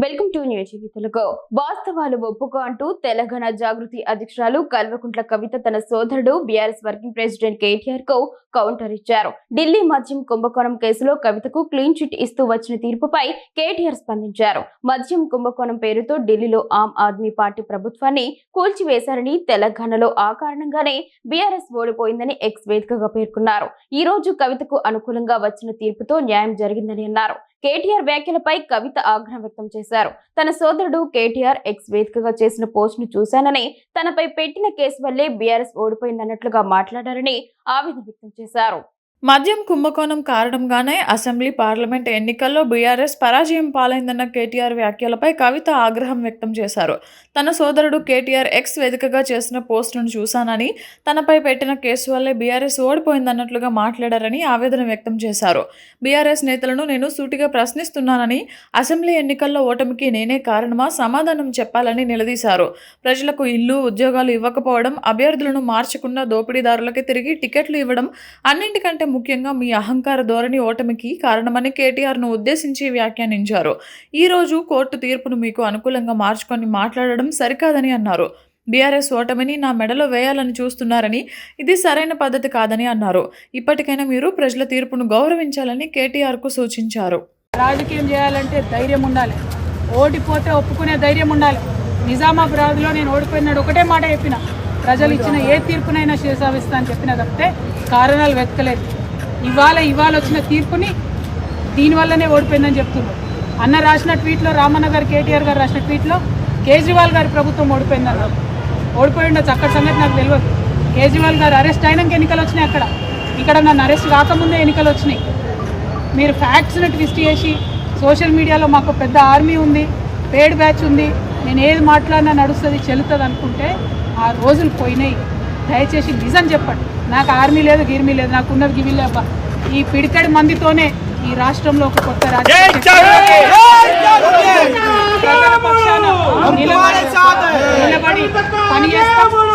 Welcome to news Telugu. వాస్తవాలు ఒప్పుకో అంటూ తెలంగాణ జాగృతి అధ్యక్షురాలు కల్వకుంట్ల కవిత తన సోదరుడు బీఆర్ఎస్ వర్కింగ్ ప్రెసిడెంట్ కేటీఆర్ కు కౌంటర్ ఇచ్చారు. ఢిల్లీ మద్యం కుంభకోణం కేసులో కవితకు క్లీన్ చిట్ ఇస్తూ వచ్చిన తీర్పుపై కేటీఆర్ స్పందించారు. మద్యం కుంభకోణం పేరుతో ఢిల్లీలో ఆమ్ ఆద్మీ పార్టీ ప్రభుత్వాన్ని కూల్చివేశారని, తెలంగాణలో ఆ కారణంగానే బీఆర్ఎస్ ఓడిపోయిందని ఎక్స్ వేదికగా పేర్కొన్నారు. ఈ రోజు కవితకు అనుకూలంగా వచ్చిన తీర్పుతో న్యాయం జరిగిందని అన్నారు. కేటీఆర్ వ్యాఖ్యలపై కవిత ఆగ్రహం వ్యక్తం చేశారు. తన సోదరుడు కేటీఆర్ ఎక్స్ వేదికగా చేసిన పోస్ట్ ను చూశానని, తనపై పెట్టిన కేసు వల్లే బీఆర్ఎస్ ఓడిపోయిందన్నట్లుగా మాట్లాడారని ఆవేదన వ్యక్తం చేశారు. మద్యం కుంభకోణం కారణంగానే అసెంబ్లీ, పార్లమెంట్ ఎన్నికల్లో బీఆర్ఎస్ పరాజయం పాలైందన్న కేటీఆర్ వ్యాఖ్యలపై కవిత ఆగ్రహం వ్యక్తం చేశారు. తన సోదరుడు కేటీఆర్ ఎక్స్ వేదికగా చేసిన పోస్టును చూశానని, తనపై పెట్టిన కేసు వల్లే బీఆర్ఎస్ ఓడిపోయిందన్నట్లుగా మాట్లాడారని ఆవేదన వ్యక్తం చేశారు. బీఆర్ఎస్ నేతలను నేను సూటిగా ప్రశ్నిస్తున్నానని, అసెంబ్లీ ఎన్నికల్లో ఓటమికి నేనే కారణమా, సమాధానం చెప్పాలని నిలదీశారు. ప్రజలకు ఇల్లు, ఉద్యోగాలు ఇవ్వకపోవడం, అభ్యర్థులను మార్చకుండా దోపిడీదారులకి తిరిగి టికెట్లు ఇవ్వడం, అన్నింటికంటే ముఖ్యంగా మీ అహంకార ధోరణి ఓటమికి కారణమని కేటీఆర్ను ఉద్దేశించి వ్యాఖ్యానించారు. ఈ రోజు కోర్టు తీర్పును మీకు అనుకూలంగా మార్చుకొని మాట్లాడడం సరికాదని అన్నారు. బీఆర్ఎస్ ఓటమిని నా మెడలో వేయాలని చూస్తున్నారని, ఇది సరైన పద్ధతి కాదని అన్నారు. ఇప్పటికైనా మీరు ప్రజల తీర్పును గౌరవించాలని కేటీఆర్కు సూచించారు. రాజకీయం చేయాలంటే ధైర్యం ఉండాలి, ఓడిపోతే ఒప్పుకునే ధైర్యం ఉండాలి. నిజామాబాద్లో నేను ఓడిపోయినాడు ఒకటే మాట చెప్పిన, ప్రజలు ఇచ్చిన ఏ తీర్పునైనా శిరసావిస్తా అని చెప్పిన తప్పితే కారణాలు వెతకలేదు. ఇవాళ వచ్చిన తీర్పుని దీనివల్లనే ఓడిపోయిందని చెప్తున్నారు. అన్న రాసిన ట్వీట్లో, రామన్న గారు కేటీఆర్ గారు రాసిన ట్వీట్లో కేజ్రీవాల్ గారి ప్రభుత్వం ఓడిపోయిందన్నారు. ఓడిపోయి ఉండొచ్చు, అక్కడ సంగతి నాకు తెలియదు. కేజ్రీవాల్ గారు అరెస్ట్ అయినాక ఎన్నికలు వచ్చినాయి, ఇక్కడ నన్ను అరెస్ట్ కాకముందే ఎన్నికలు వచ్చినాయి. మీరు ఫ్యాక్ట్స్ని ట్విస్ట్ చేసి సోషల్ మీడియాలో మాకు పెద్ద ఆర్మీ ఉంది, పేడ్ బ్యాచ్ ఉంది, నేను ఏది మాట్లాడినా నడుస్తుంది, చెల్లుతుంది అనుకుంటే ఆ రోజులు పోయినాయి. దయచేసి నిజం చెప్పండి. నాకు ఆర్మీ లేదు, గిర్మీ లేదు, నాకు ఉన్నది గివిలే అబ్బా. ఈ పిడికడి మందితోనే ఈ రాష్ట్రంలో ఒక కొత్త రాజ్యం